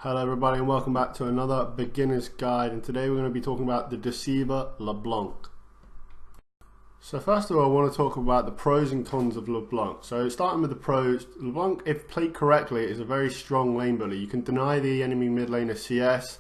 Hello everybody and welcome back to another beginner's guide, and today we're going to be talking about the Deceiver LeBlanc. So first of all I want to talk about the pros and cons of LeBlanc. So starting with the pros, LeBlanc, if played correctly, is a very strong lane bully. You can deny the enemy mid laner CS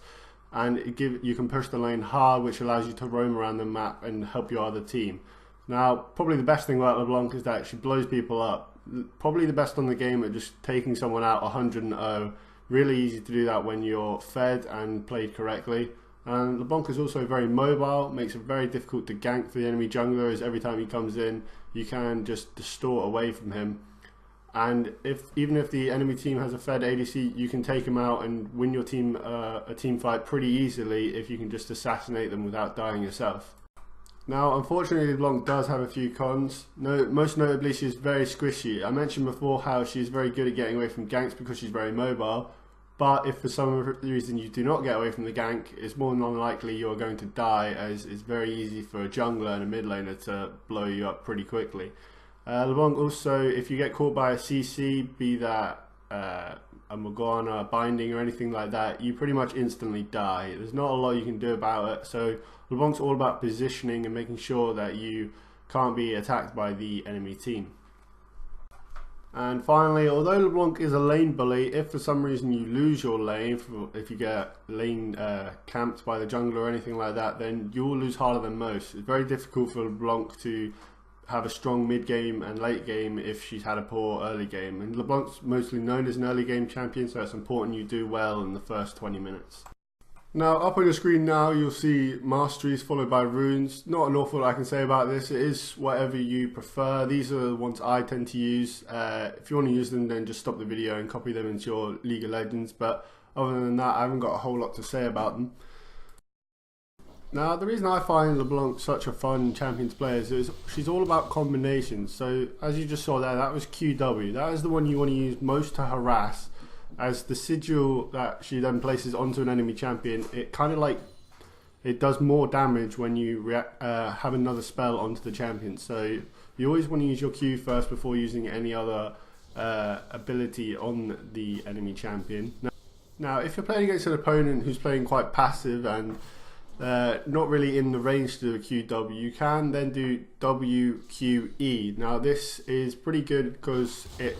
and you can push the lane hard, which allows you to roam around the map and help your other team. Now probably the best thing about LeBlanc is that she blows people up. Probably the best on the game at just taking someone out 100-0. Really easy to do that when you're fed and played correctly. And LeBlanc is also very mobile, makes it very difficult to gank the enemy jungler, as every time he comes in you can just distort away from him. And even if the enemy team has a fed ADC, you can take him out and win your team a team fight pretty easily if you can just assassinate them without dying yourself. Now unfortunately LeBlanc does have a few cons. Most notably, she's very squishy. I mentioned before how she's very good at getting away from ganks because she's very mobile. But if for some reason you do not get away from the gank, it's more than likely you're going to die, as it's very easy for a jungler and a mid laner to blow you up pretty quickly. LeBlanc also, if you get caught by a CC, be that a Morgana, a binding or anything like that, you pretty much instantly die. There's not a lot you can do about it. So LeBlanc's all about positioning and making sure that you can't be attacked by the enemy team. And finally, although LeBlanc is a lane bully, if for some reason you lose your lane, if you get lane camped by the jungler or anything like that, then you will lose harder than most. It's very difficult for LeBlanc to have a strong mid game and late game if she's had a poor early game. And LeBlanc's mostly known as an early game champion, so it's important you do well in the first 20 minutes. Now up on your screen now you'll see masteries followed by runes. Not an awful lot I can say about this. It is whatever you prefer. These are the ones I tend to use. If you want to use them, then just stop the video and copy them into your League of Legends, but other than that I haven't got a whole lot to say about them. Now the reason I find LeBlanc such a fun champion to play is she's all about combinations. So as you just saw there, that was QW. That is the one you want to use most to harass, as the sigil that she then places onto an enemy champion, it kind of like, it does more damage when you have another spell onto the champion. So you always want to use your Q first before using any other ability on the enemy champion. Now if you're playing against an opponent who's playing quite passive and not really in the range to do a QW, you can then do WQE. Now this is pretty good because it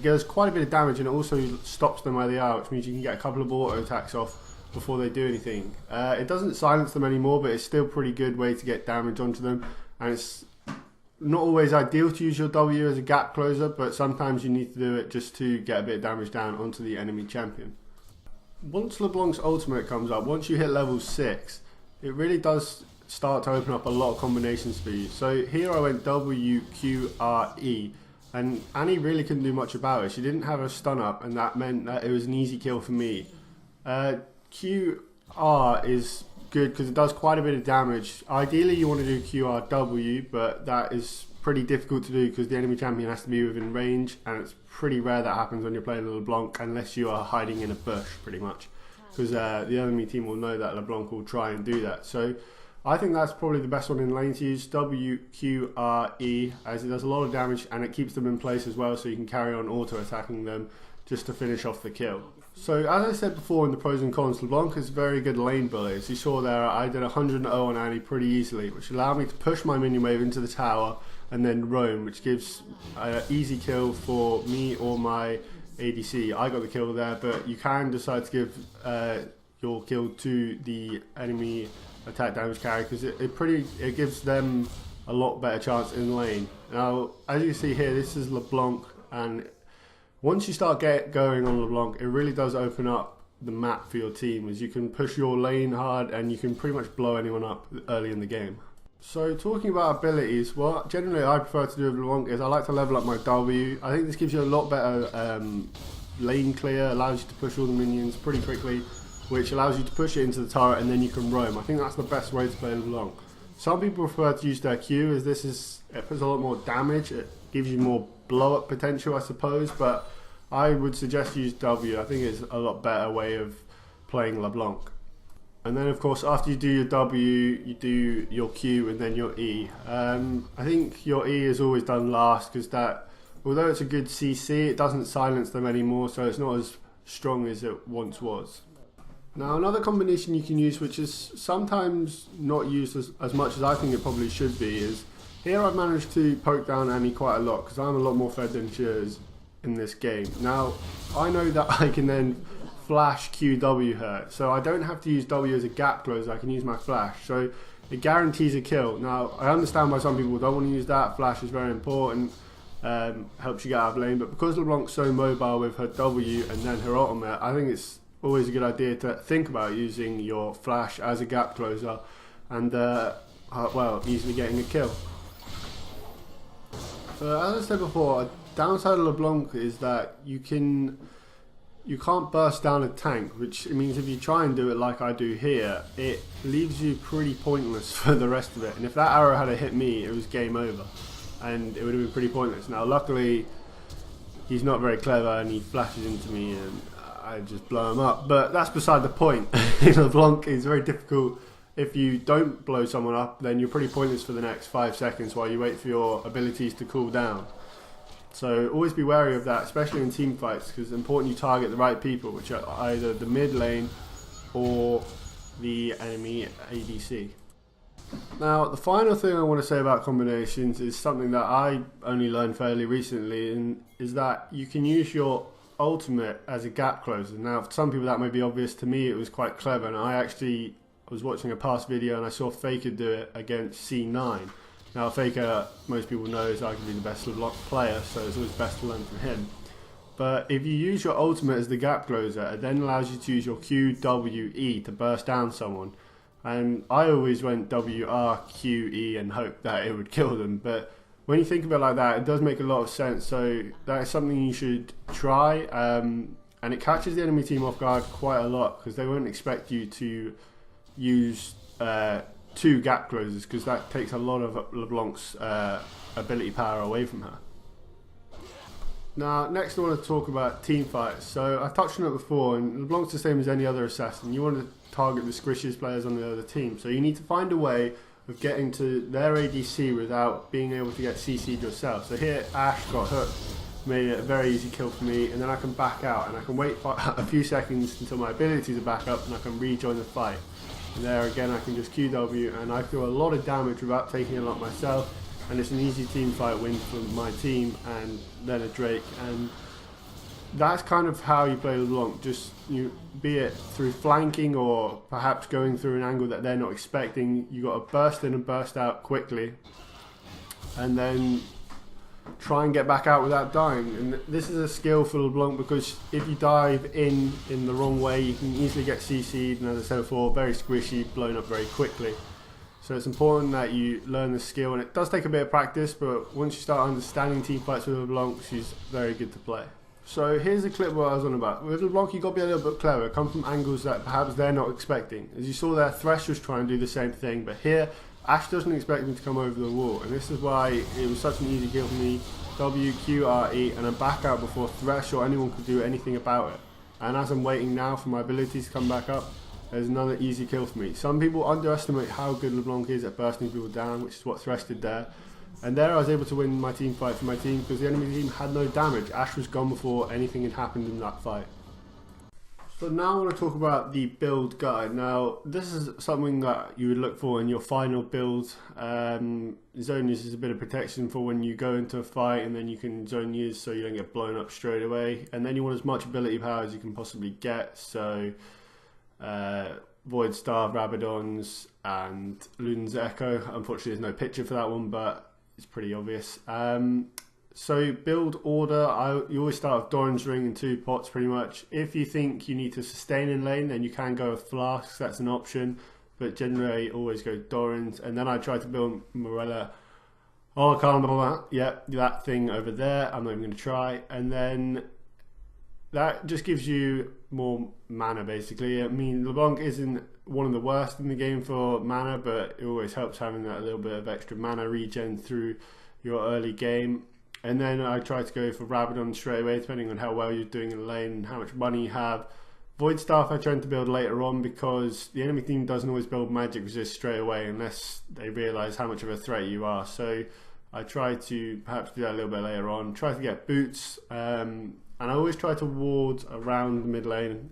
does quite a bit of damage, and it also stops them where they are, which means you can get a couple of auto attacks off before they do anything. It doesn't silence them anymore, but it's still a pretty good way to get damage onto them, and it's not always ideal to use your W as a gap closer, but sometimes you need to do it just to get a bit of damage down onto the enemy champion. Once LeBlanc's ultimate comes up, once you hit level 6, it really does start to open up a lot of combinations for you. So here I went WQRE, and Annie really couldn't do much about it. She didn't have a stun up, and that meant that it was an easy kill for me. QR is good because it does quite a bit of damage. Ideally you want to do QRW, but that is pretty difficult to do because the enemy champion has to be within range, and it's pretty rare that happens when you're playing LeBlanc unless you are hiding in a bush pretty much, because the enemy team will know that LeBlanc will try and do that. So I think that's probably the best one in lane to use, WQRE, as it does a lot of damage and it keeps them in place as well, so you can carry on auto attacking them just to finish off the kill. So as I said before in the pros and cons, LeBlanc is a very good lane bully. As you saw there, I did 100-0 on Annie pretty easily, which allowed me to push my minion wave into the tower and then roam, which gives an easy kill for me or my ADC. I got the kill there, but you can decide to give your kill to the enemy attack damage carry, because it gives them a lot better chance in lane. Now as you see here, this is LeBlanc, and once you start going on LeBlanc, it really does open up the map for your team, as you can push your lane hard and you can pretty much blow anyone up early in the game. So talking about abilities, what generally I prefer to do with LeBlanc is I like to level up my W. I think this gives you a lot better lane clear, allows you to push all the minions pretty quickly, which allows you to push it into the turret and then you can roam. I think that's the best way to play LeBlanc. Some people prefer to use their Q, as it puts a lot more damage, it gives you more blow up potential I suppose, but I would suggest you use W. I think it's a lot better way of playing LeBlanc. And then of course after you do your W, you do your Q and then your E. I think your E is always done last, because that, although it's a good CC, it doesn't silence them anymore, so it's not as strong as it once was. Now another combination you can use, which is sometimes not used as much as I think it probably should be, is here I've managed to poke down Annie quite a lot because I'm a lot more fed than she is in this game. Now I know that I can then flash QW her, so I don't have to use W as a gap closer, I can use my flash, so it guarantees a kill. Now I understand why some people don't want to use that. Flash is very important, helps you get out of lane, but because LeBlanc's so mobile with her W and then her ultimate, I think it's always a good idea to think about using your flash as a gap closer and well, easily getting a kill. As I said before, a downside of LeBlanc is that you can't burst down a tank, which means if you try and do it like I do here, it leaves you pretty pointless for the rest of it. And if that arrow had hit me, it was game over, and it would have been pretty pointless. Now luckily he's not very clever and he flashes into me and I just blow him up, but that's beside the point. LeBlanc is very difficult. If you don't blow someone up, then you're pretty pointless for the next 5 seconds while you wait for your abilities to cool down. So always be wary of that, especially in team fights, because it's important you target the right people, which are either the mid lane or the enemy ADC. Now the final thing I want to say about combinations is something that I only learned fairly recently, and is that you can use your ultimate as a gap closer. Now for some people that may be obvious, to me it was quite clever, and I was watching a past video and I saw Faker do it against C9. Now Faker, most people know, is arguably the best LeBlanc player, so it's always best to learn from him. But if you use your ultimate as the gap closer, it then allows you to use your QWE to burst down someone. And I always went WRQE and hoped that it would kill them, but when you think of it like that, it does make a lot of sense. So that is something you should try, and it catches the enemy team off guard quite a lot because they won't expect you to use 2 gap closers, because that takes a lot of LeBlanc's ability power away from her. Now next I want to talk about team fights. So I touched on it before, and LeBlanc's the same as any other assassin. You want to target the squishiest players on the other team, so you need to find a way of getting to their ADC without being able to get CC'd yourself. So here Ashe got hooked, made it a very easy kill for me, and then I can back out and I can wait for a few seconds until my abilities are back up and I can rejoin the fight. And there again I can just QW and I do a lot of damage without taking a lot myself, and it's an easy team fight win for my team and then a Drake. And that's kind of how you play LeBlanc, just be it through flanking or perhaps going through an angle that they're not expecting. You got to burst in and burst out quickly and then try and get back out without dying. And this is a skill for LeBlanc, because if you dive in the wrong way, you can easily get CC'd, and as I said before, very squishy, blown up very quickly. So it's important that you learn the skill, and it does take a bit of practice, but once you start understanding team fights with LeBlanc, she's very good to play. So here's a clip what I was on about. With LeBlanc, you've got to be a little bit clever, come from angles that perhaps they're not expecting. As you saw there, Thresh was trying to do the same thing, but here Ashe doesn't expect him to come over the wall, and this is why it was such an easy kill for me. WQRE, and then back out before Thresh or anyone could do anything about it. And as I'm waiting now for my abilities to come back up, there's another easy kill for me. Some people underestimate how good LeBlanc is at bursting people down, which is what Thresh did there. And there I was able to win my team fight for my team because the enemy team had no damage. Ashe was gone before anything had happened in that fight. So now I want to talk about the build guide. Now this is something that you would look for in your final build. Zone use is a bit of protection for when you go into a fight, and then you can zone use so you don't get blown up straight away. And then you want as much ability power as you can possibly get. So Void Star, Rabadons and Luden's Echo. Unfortunately there's no picture for that one, but it's pretty obvious. So build order, you always start with Doran's Ring and 2 pots pretty much. If you think you need to sustain in lane, then you can go with Flasks, that's an option. But generally always go Doran's. And then I try to build Morella. Oh, I can't, yep, that thing over there, I'm not even going to try. And then that just gives you more mana basically. I mean, LeBlanc isn't one of the worst in the game for mana, but it always helps having that little bit of extra mana regen through your early game. And then I try to go for Rabadon straight away, depending on how well you're doing in the lane and how much money you have. Void Staff I tend to build later on because the enemy team doesn't always build magic resist straight away unless they realise how much of a threat you are. So I try to perhaps do that a little bit later on. Try to get boots, and and I always try to ward around mid lane,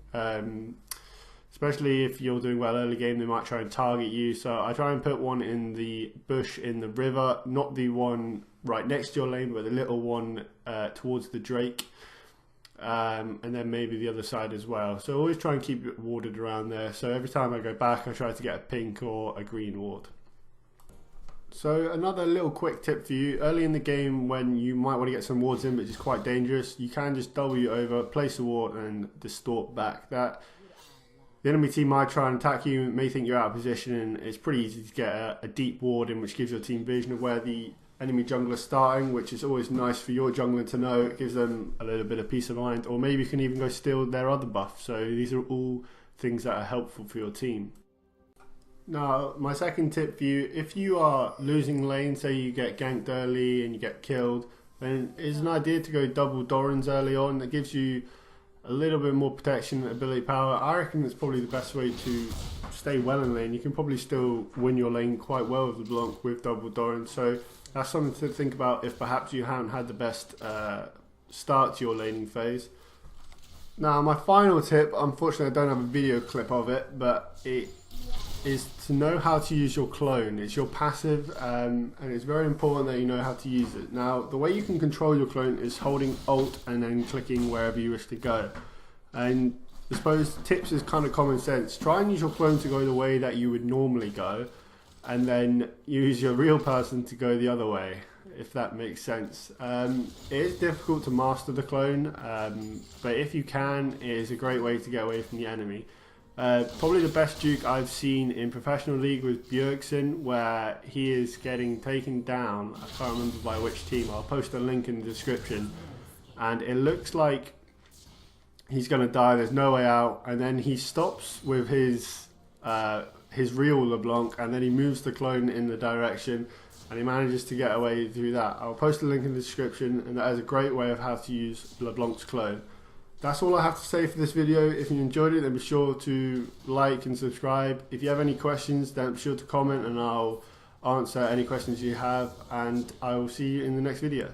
especially if you're doing well early game. They might try and target you, so I try and put one in the bush in the river, not the one right next to your lane, but the little one towards the Drake, and then maybe the other side as well. So always try and keep it warded around there, so every time I go back I try to get a pink or a green ward. So another little quick tip for you: early in the game when you might want to get some wards in but it's quite dangerous, you can just W over, place a ward and distort back. That the enemy team might try and attack you, may think you're out of position, and it's pretty easy to get a deep ward in, which gives your team vision of where the enemy jungler is starting, which is always nice for your jungler to know. It gives them a little bit of peace of mind, or maybe you can even go steal their other buff. So these are all things that are helpful for your team. Now, my second tip for you: if you are losing lane, say you get ganked early and you get killed, then it's an idea to go double Dorans early on. That gives you a little bit more protection and ability power. I reckon it's probably the best way to stay well in lane. You can probably still win your lane quite well with LeBlanc with double Doran, so that's something to think about if perhaps you haven't had the best start to your laning phase. Now, my final tip, unfortunately I don't have a video clip of it, but it is to know how to use your clone. It's your passive, and it's very important that you know how to use it. Now, the way you can control your clone is holding Alt and then clicking wherever you wish to go. And I suppose tips is kind of common sense. Try and use your clone to go the way that you would normally go, and then use your real person to go the other way, if that makes sense. It is difficult to master the clone, but if you can, it is a great way to get away from the enemy. Probably the best Duke I've seen in professional league was Bjergsen, where he is getting taken down. I can't remember by which team. I'll post a link in the description, and it looks like he's going to die. There's no way out, and then he stops with his real LeBlanc, and then he moves the clone in the direction, and he manages to get away through that. I'll post a link in the description, and that is a great way of how to use LeBlanc's clone. That's all I have to say for this video. If you enjoyed it, then be sure to like and subscribe. If you have any questions, then be sure to comment and I'll answer any questions you have, and I will see you in the next video.